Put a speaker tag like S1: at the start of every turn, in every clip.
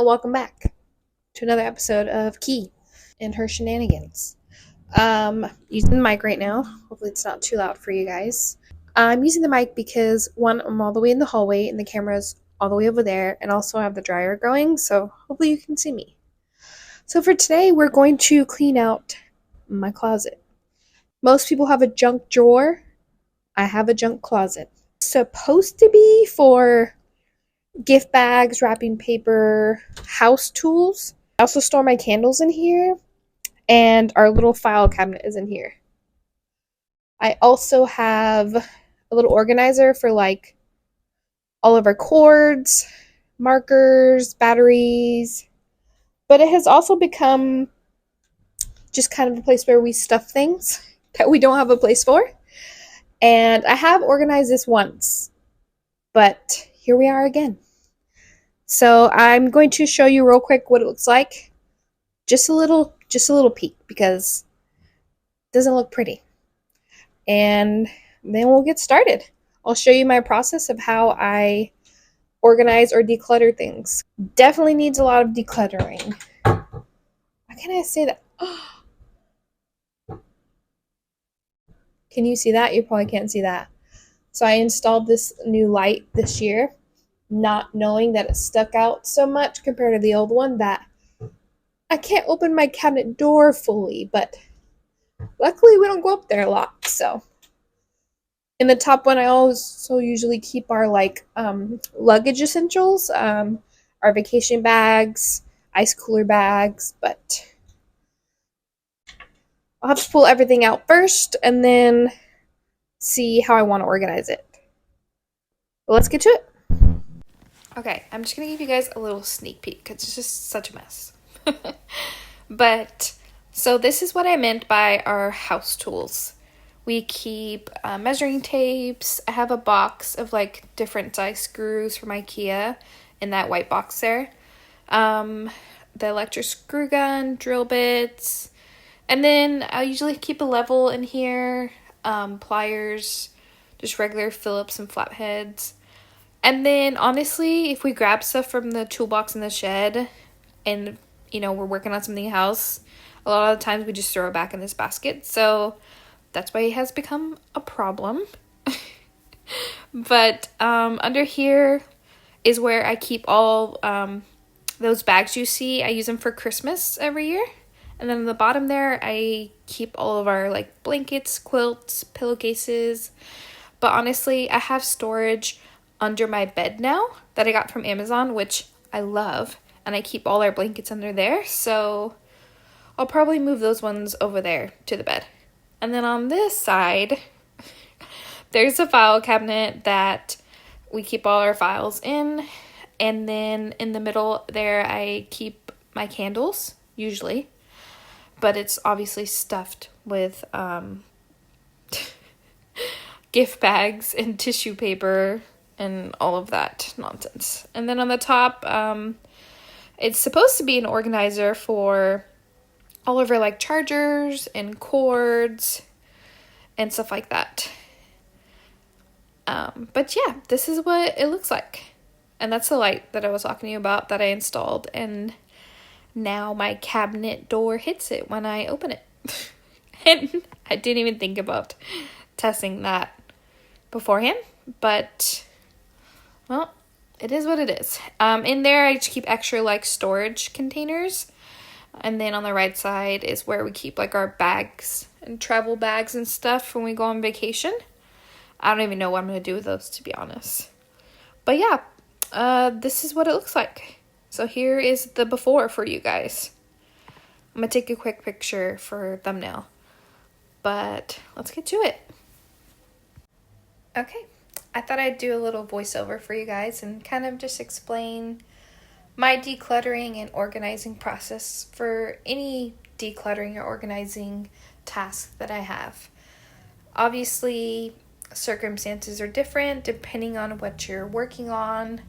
S1: welcome back to another episode of Key and her shenanigans. Using the mic right now. Hopefully it's not too loud for you guys. I'm using the mic because one, I'm all the way in the hallway and the camera's all the way over there, and also I have the dryer going, so hopefully you can see me. So for today, we're going to clean out my closet. Most people have a junk drawer. I have a junk closet. It's supposed to be for gift bags, wrapping paper, house tools. I also store my candles in here, and our little file cabinet is in here. I also have a little organizer for like all of our cords, markers, batteries, but it has also become just kind of a place where we stuff things that we don't have a place for. And I have organized this once, but here we are again. So I'm going to show you real quick what it looks like. Just a little peek because it doesn't look pretty. And then we'll get started. I'll show you my process of how I organize or declutter things. Definitely needs a lot of decluttering. Why can't I say that? Can you see that? You probably can't see that. So I installed this new light this year, not knowing that it stuck out so much compared to the old one that I can't open my cabinet door fully, but luckily we don't go up there a lot, so. In the top one, I also usually keep our luggage essentials, our vacation bags, ice cooler bags, but I'll have to pull everything out first and then see how I want to organize it. But let's get to it. Okay, I'm just going to give you guys a little sneak peek because it's just such a mess. But, so this is what I meant by our house tools. We keep measuring tapes. I have a box of like different size screws from IKEA in that white box there. The electric screw gun, drill bits. And then I usually keep a level in here, pliers, just regular Phillips and flatheads. And then honestly, if we grab stuff from the toolbox in the shed and, we're working on something else, a lot of the times we just throw it back in this basket. So that's why it has become a problem. But under here is where I keep all those bags you see. I use them for Christmas every year. And then on the bottom there, I keep all of our like blankets, quilts, pillowcases. But honestly, I have storage under my bed now that I got from Amazon, which I love. And I keep all our blankets under there. So I'll probably move those ones over there to the bed. And then on this side, there's a file cabinet that we keep all our files in. And then in the middle there, I keep my candles, usually. But it's obviously stuffed with gift bags and tissue paper and all of that nonsense. And then on the top, it's supposed to be an organizer for all of our like chargers and cords and stuff like that. But yeah, this is what it looks like. And that's the light that I was talking to you about that I installed. And now my cabinet door hits it when I open it. And I didn't even think about testing that beforehand. But, well, it is what it is. In there, I just keep extra like storage containers. And then on the right side is where we keep like our bags and travel bags and stuff when we go on vacation. I don't even know what I'm going to do with those, to be honest. But yeah, this is what it looks like. So here is the before for you guys. I'm going to take a quick picture for thumbnail. But let's get to it. Okay, I thought I'd do a little voiceover for you guys and kind of just explain my decluttering and organizing process for any decluttering or organizing task that I have. Obviously, circumstances are different depending on what you're working on,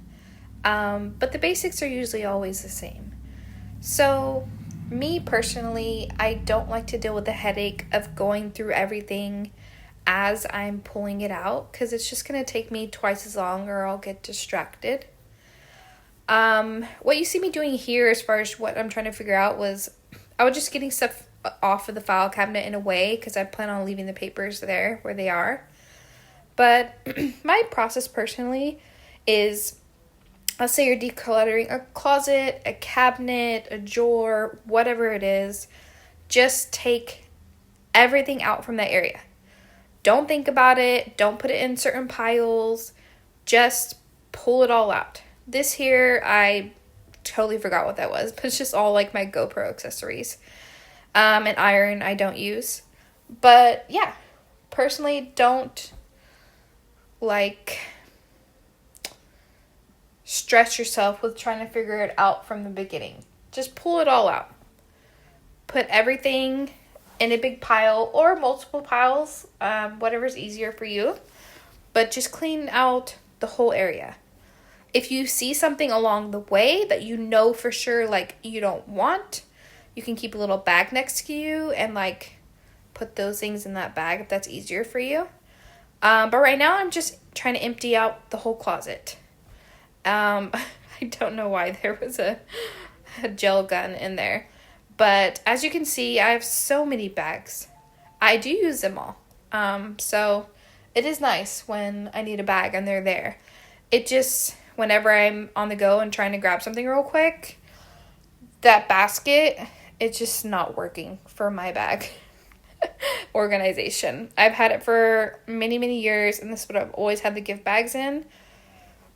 S1: but the basics are usually always the same. So, me personally, I don't like to deal with the headache of going through everything as I'm pulling it out because it's just going to take me twice as long or I'll get distracted. What you see me doing here as far as what I'm trying to figure out was I was just getting stuff off of the file cabinet in a way because I plan on leaving the papers there where they are. But my process personally is, let's say you're decluttering a closet, a cabinet, a drawer, whatever it is, just take everything out from that area. Don't think about it. Don't put it in certain piles. Just pull it all out. This here, I totally forgot what that was, but it's just all like my GoPro accessories. An iron I don't use. But yeah, personally don't like stress yourself with trying to figure it out from the beginning. Just pull it all out. Put everything in a big pile or multiple piles, whatever's easier for you. But just clean out the whole area. If you see something along the way that you know for sure like you don't want, you can keep a little bag next to you and like put those things in that bag if that's easier for you. But right now I'm just trying to empty out the whole closet. I don't know why there was a gel gun in there. But as you can see, I have so many bags. I do use them all. So it is nice when I need a bag and they're there. It just, whenever I'm on the go and trying to grab something real quick, that basket, it's just not working for my bag organization. I've had it for many, many years, and this is what I've always had to give bags in.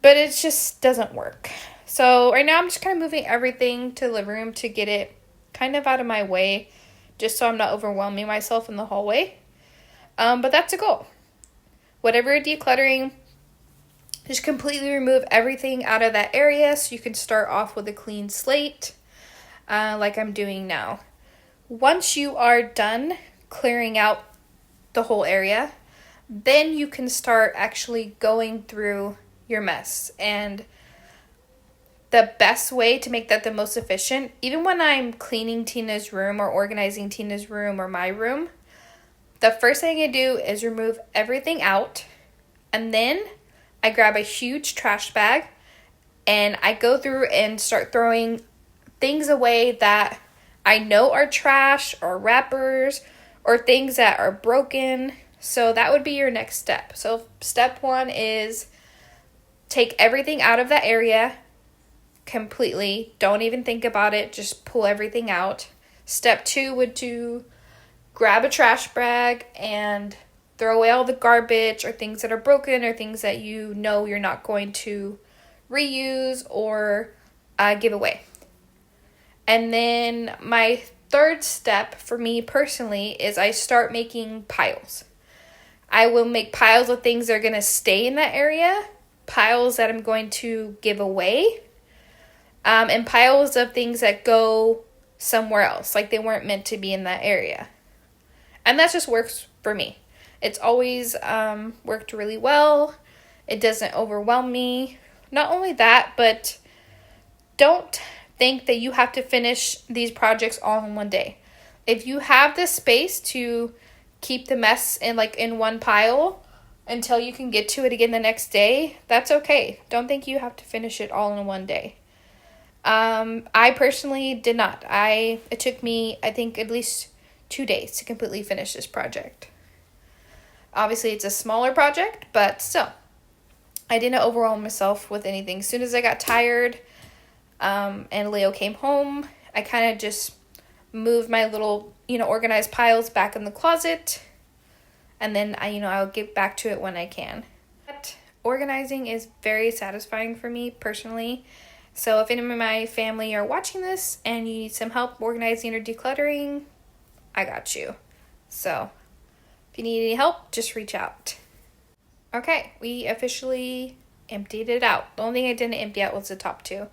S1: But it just doesn't work. So right now I'm just kind of moving everything to the living room to get it kind of out of my way, just so I'm not overwhelming myself in the hallway. But that's a goal. Whatever you're decluttering, just completely remove everything out of that area so you can start off with a clean slate, like I'm doing now. Once you are done clearing out the whole area, then you can start actually going through your mess. And the best way to make that the most efficient, even when I'm cleaning Tina's room or organizing Tina's room or my room, the first thing I do is remove everything out, and then I grab a huge trash bag and I go through and start throwing things away that I know are trash or wrappers or things that are broken. So that would be your next step. So step 1 is take everything out of that area completely. Don't even think about it. Just pull everything out. Step 2 would to grab a trash bag and throw away all the garbage or things that are broken or things that you know you're not going to reuse or give away. And then my third step for me personally is I start making piles. I will make piles of things that are going to stay in that area, piles that I'm going to give away, and piles of things that go somewhere else, like they weren't meant to be in that area. And that just works for me. It's always worked really well. It doesn't overwhelm me. Not only that, but don't think that you have to finish these projects all in one day. If you have the space to keep the mess in one pile until you can get to it again the next day, that's okay. Don't think you have to finish it all in one day. I personally did not. It took me, I think, at least 2 days to completely finish this project. Obviously, it's a smaller project, but still, I didn't overwhelm myself with anything. As soon as I got tired, and Leo came home, I kind of just moved my little, organized piles back in the closet, and then I'll get back to it when I can. But organizing is very satisfying for me personally. So if any of my family are watching this and you need some help organizing or decluttering, I got you. So if you need any help, just reach out. Okay, we officially emptied it out. The only thing I didn't empty out was the top 2.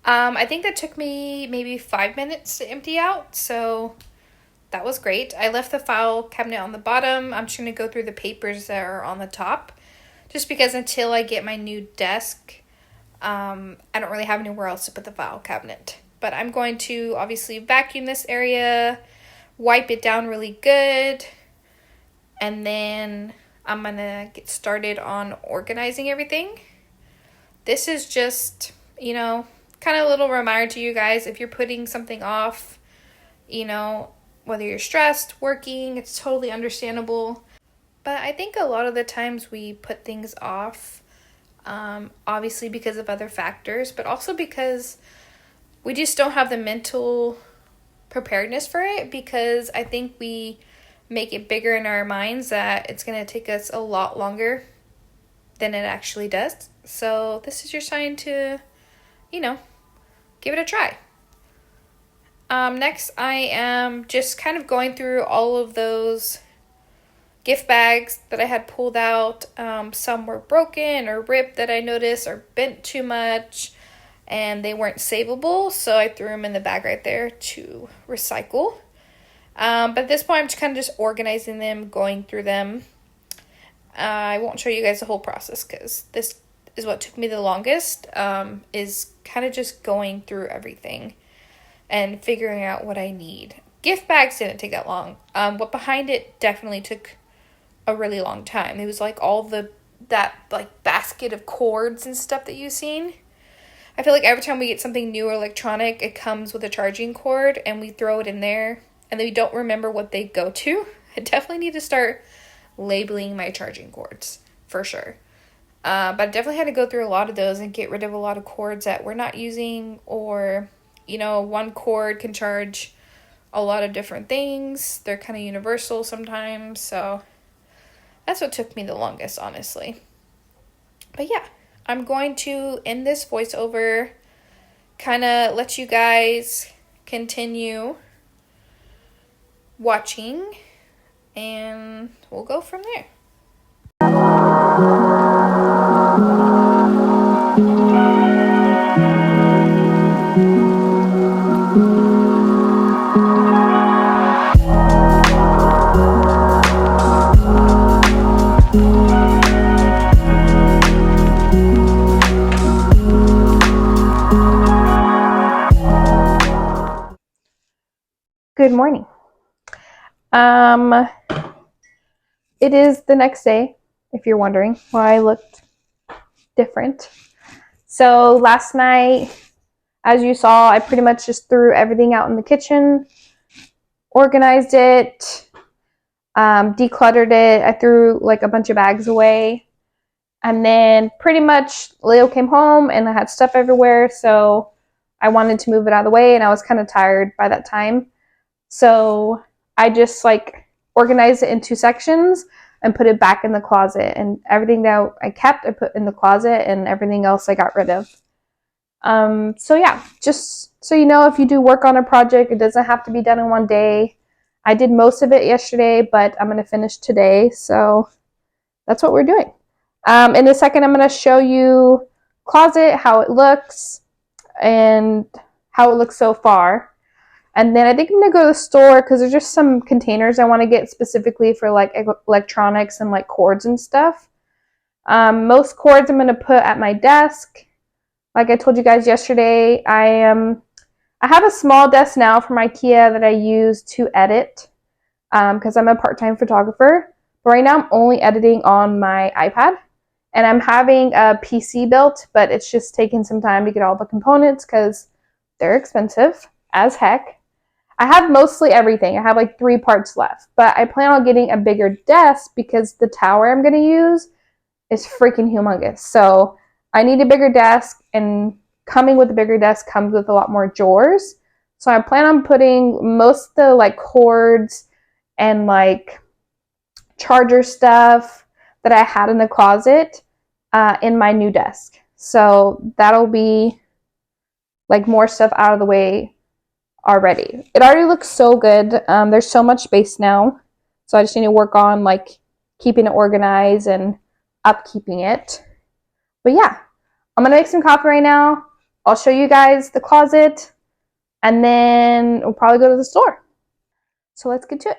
S1: I think that took me maybe 5 minutes to empty out, so that was great. I left the file cabinet on the bottom. I'm just going to go through the papers that are on the top, just because until I get my new desk, I don't really have anywhere else to put the file cabinet. But I'm going to obviously vacuum this area, wipe it down really good, and then I'm going to get started on organizing everything. This is just, kind of a little reminder to you guys, if you're putting something off, you know, whether you're stressed, working, it's totally understandable. But I think a lot of the times we put things off, obviously because of other factors, but also because we just don't have the mental preparedness for it, because I think we make it bigger in our minds that it's going to take us a lot longer than it actually does. So this is your sign to, give it a try. Next, I am just kind of going through all of those gift bags that I had pulled out. Some were broken or ripped that I noticed, or bent too much, and they weren't savable, so I threw them in the bag right there to recycle. But at this point, I'm just kind of just organizing them, going through them. I won't show you guys the whole process because this is what took me the longest, is kind of just going through everything and figuring out what I need. Gift bags didn't take that long. What behind it definitely took a really long time. It was like that basket of cords and stuff that you've seen. I feel like every time we get something new or electronic, it comes with a charging cord and we throw it in there and then we don't remember what they go to. I definitely need to start labeling my charging cords for sure. But I definitely had to go through a lot of those and get rid of a lot of cords that we're not using, or, one cord can charge a lot of different things. They're kind of universal sometimes. So that's what took me the longest, honestly. But yeah, I'm going to end this voiceover, kind of let you guys continue watching, and we'll go from there. Good morning. It is the next day, if you're wondering why I looked different. So last night, as you saw, I pretty much just threw everything out in the kitchen, organized it, decluttered it. I threw a bunch of bags away. And then pretty much Leo came home and I had stuff everywhere. So I wanted to move it out of the way and I was kind of tired by that time. So I just organized it in 2 sections and put it back in the closet. And everything that I kept, I put in the closet, and everything else I got rid of. So yeah, just so you know, if you do work on a project, it doesn't have to be done in one day. I did most of it yesterday, but I'm going to finish today. So that's what we're doing. In a second, I'm going to show you closet, how it looks, and how it looks so far. And then I think I'm going to go to the store because there's just some containers I want to get specifically for electronics and cords and stuff. Most cords I'm going to put at my desk. Like I told you guys yesterday, I have a small desk now from IKEA that I use to edit because I'm a part-time photographer. But right now I'm only editing on my iPad. And I'm having a PC built, but it's just taking some time to get all the components because they're expensive as heck. I have mostly everything. I have 3 parts left, but I plan on getting a bigger desk because the tower I'm going to use is freaking humongous. So I need a bigger desk, and coming with a bigger desk comes with a lot more drawers. So I plan on putting most of the cords and charger stuff that I had in the closet in my new desk. So that'll be more stuff out of the way already. It already looks so good. There's so much space now. So I just need to work on keeping it organized and upkeeping it. But yeah, I'm going to make some coffee right now. I'll show you guys the closet and then we'll probably go to the store. So let's get to it.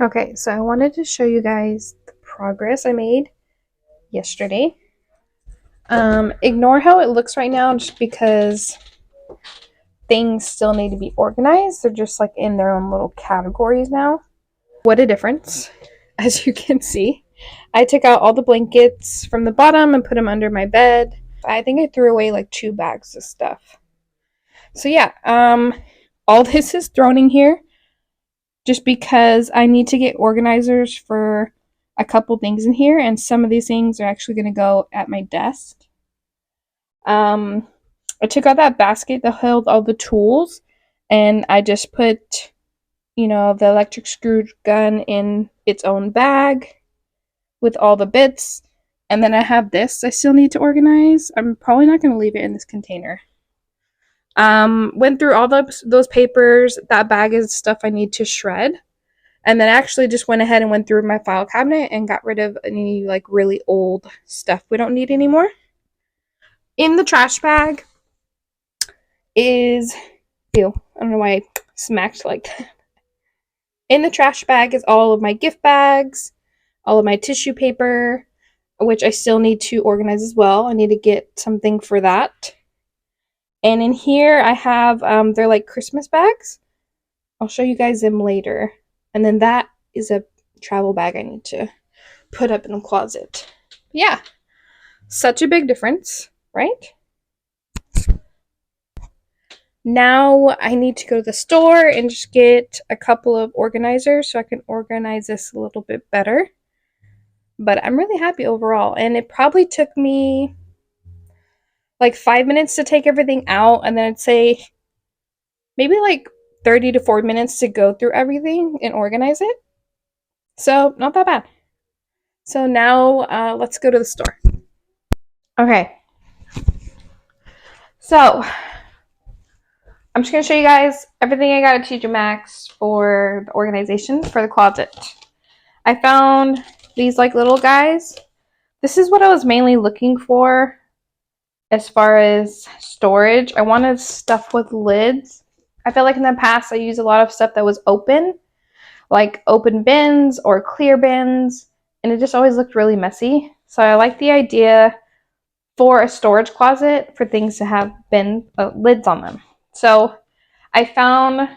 S1: Okay, so I wanted to show you guys the progress I made yesterday. Ignore how it looks right now just because things still need to be organized. They're just like in their own little categories now. What a difference, as you can see. I took out all the blankets from the bottom and put them under my bed. I think I threw away like 2 bags of stuff. So yeah, all this is thrown in here just because I need to get organizers for a couple things in here, and some of these things are actually going to go at my desk. I took out that basket that held all the tools, and I just put, the electric screw gun in its own bag with all the bits. And then I have this I still need to organize. I'm probably not going to leave it in this container. Went through all those papers. That bag is stuff I need to shred. And then actually just went ahead and went through my file cabinet and got rid of any like really old stuff we don't need anymore. In the trash bag is, ew, I don't know why I smacked like that. In the trash bag is all of my gift bags, all of my tissue paper, which I still need to organize as well. I need to get something for that. And in here I have, they're like Christmas bags. I'll show you guys them later. And then that is a travel bag I need to put up in the closet. Yeah, such a big difference, right? Now I need to go to the store and just get a couple of organizers so I can organize this a little bit better. But I'm really happy overall. And it probably took me like 5 minutes to take everything out, and then I'd say maybe like 30 to 40 minutes to go through everything and organize it. So not that bad. So now let's go to the store. Okay. So I'm just going to show you guys everything I got at TJ Maxx for the organization for the closet. I found these like little guys. This is what I was mainly looking for as far as storage. I wanted stuff with lids. I feel like in the past I used a lot of stuff that was open, like open bins or clear bins, and it just always looked really messy. So I like the idea for a storage closet for things to have lids on them. So I found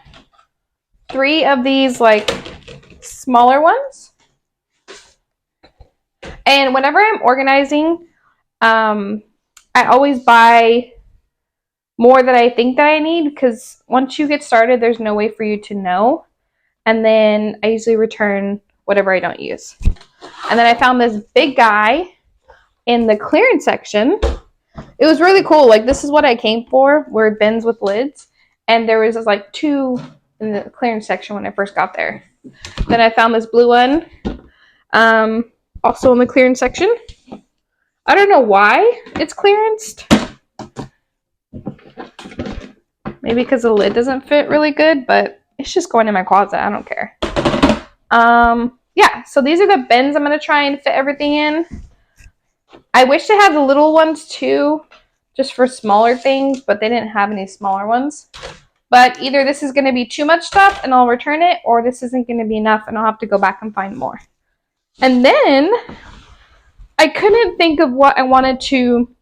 S1: 3 of these like smaller ones. And whenever I'm organizing, I always buy more than I think that I need, because once you get started, there's no way for you to know. And then I usually return whatever I don't use. And then I found this big guy in the clearance section. It was really cool. Like, this is what I came for, were bins with lids. And there was like 2 in the clearance section when I first got there. Then I found this blue one, also in the clearance section. I don't know why it's clearanced. Maybe because the lid doesn't fit really good, but it's just going in my closet. I don't care. Yeah, so these are the bins I'm going to try and fit everything in. I wish they had the little ones too, just for smaller things, but they didn't have any smaller ones. But either this is going to be too much stuff and I'll return it, or this isn't going to be enough and I'll have to go back and find more. And then I couldn't think of what I wanted to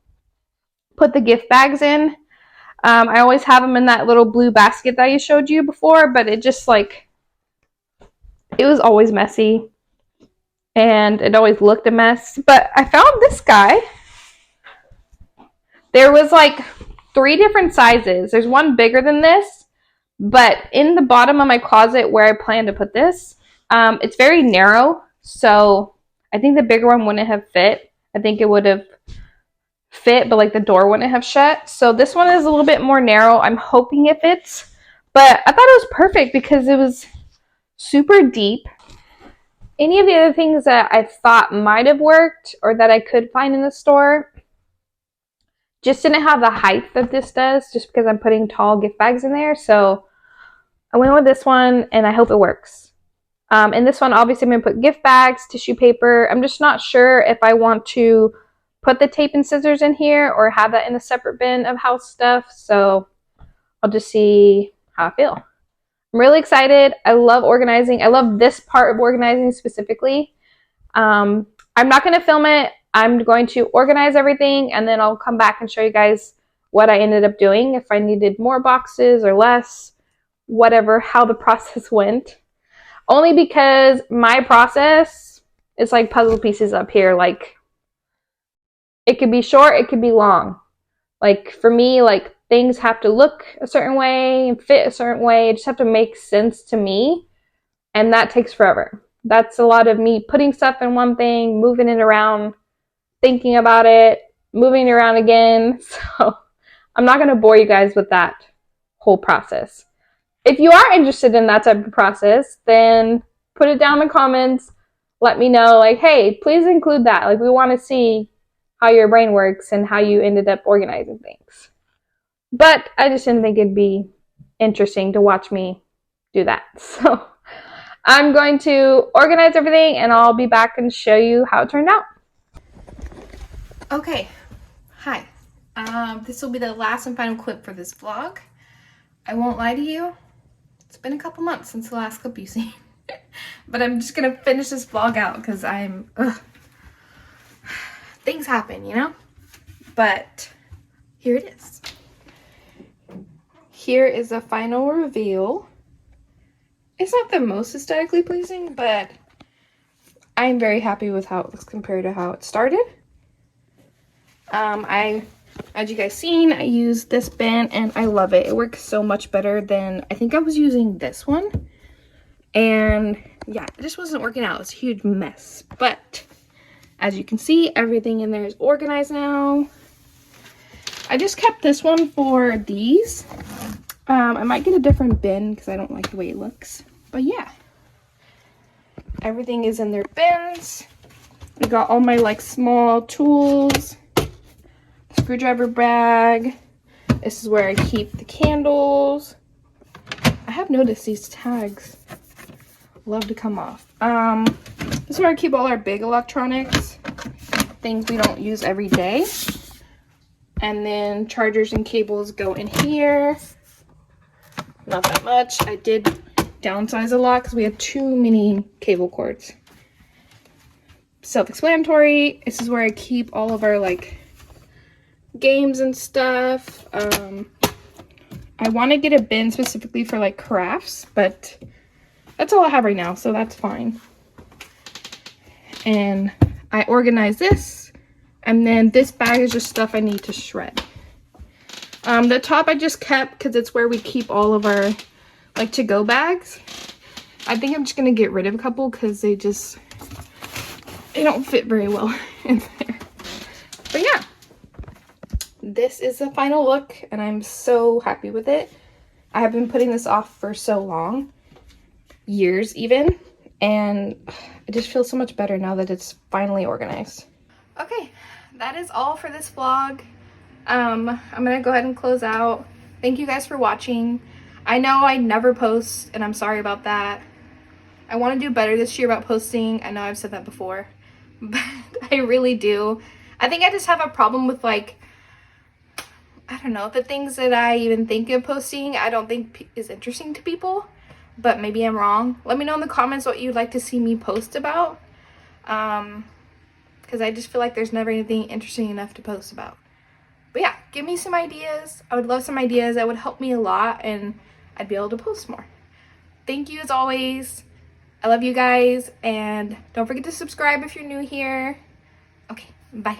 S1: put the gift bags in. I always have them in that little blue basket that I showed you before, but it just like, it was always messy and it always looked a mess. But I found this guy. There was like 3 different sizes. There's one bigger than this, but in the bottom of my closet where I plan to put this, it's very narrow. So I think the bigger one wouldn't have fit. I think it would have fit, but like the door wouldn't have shut. So this one is a little bit more narrow. I'm hoping it fits, but I thought it was perfect because it was super deep. Any of the other things that I thought might have worked or that I could find in the store just didn't have the height that this does, just because I'm putting tall gift bags in there. So I went with this one and I hope it works. In this one, obviously I'm going to put gift bags, tissue paper. I'm just not sure if I want to put the tape and scissors in here or have that in a separate bin of house stuff. So I'll just see how I feel. I'm really excited. I love organizing. I love this part of organizing specifically. I'm not going to film it
S2: I'm going to organize everything, and then I'll come back and show you guys what I ended up doing, if I needed more boxes or less, whatever, how the process went. Only because my process is like puzzle pieces up here. Like, it could be short, it could be long. Like, for me, like, things have to look a certain way and fit a certain way. It just have to make sense to me, and that takes forever. That's a lot of me putting stuff in one thing, moving it around, thinking about it, moving it around again. So I'm not going to bore you guys with that whole process. If you are interested in that type of process, then put it down in the comments. Let me know, like, hey, please include that. Like, we want to see how your brain works and how you ended up organizing things. But I just didn't think it'd be interesting to watch me do that. So I'm going to organize everything, and I'll be back and show you how it turned out.
S1: Okay, hi. This will be the last and final clip for this vlog. I won't lie to you, it's been a couple months since the last clip you seen. But I'm just gonna finish this vlog out because things happen, you know? But here it is. Here is the final reveal. It's not the most aesthetically pleasing, but I'm very happy with how it looks compared to how it started. As you guys seen, I used this bin and I love it. It works so much better than, I think I was using this one. And yeah, it just wasn't working out. It's a huge mess. But as you can see, everything in there is organized now. I just kept this one for these. I might get a different bin because I don't like the way it looks. But yeah, everything is in their bins. I got all my like small tools. Screwdriver bag. This is where I keep the candles. I have noticed these tags love to come off. This is where I keep all our big electronics, things we don't use every day. And then chargers and cables go in here. Not that much. I did downsize a lot because we had too many cable cords. Self-explanatory. This is where I keep all of our like games and stuff. I want to get a bin specifically for like crafts, but that's all I have right now, so that's fine. And I organize this, and then this bag is just stuff I need to shred. The top I just kept because it's where we keep all of our like to-go bags. I think I'm just gonna get rid of a couple because they don't fit very well in there. But yeah, this is the final look and I'm so happy with it. I have been putting this off for so long, years even, and it just feels so much better now that it's finally organized. Okay, that is all for this vlog. I'm gonna go ahead and close out. Thank you guys for watching. I know I never post and I'm sorry about that. I want to do better this year about posting. I know I've said that before, but I really do. I think I just have a problem with like, I don't know, the things that I even think of posting I don't think is interesting to people, but maybe I'm wrong. Let me know in the comments what you'd like to see me post about, because I just feel like there's never anything interesting enough to post about. But yeah, give me some ideas. I would love some ideas. That would help me a lot and I'd be able to post more. Thank you as always. I love you guys, and don't forget to subscribe if you're new here. Okay, bye.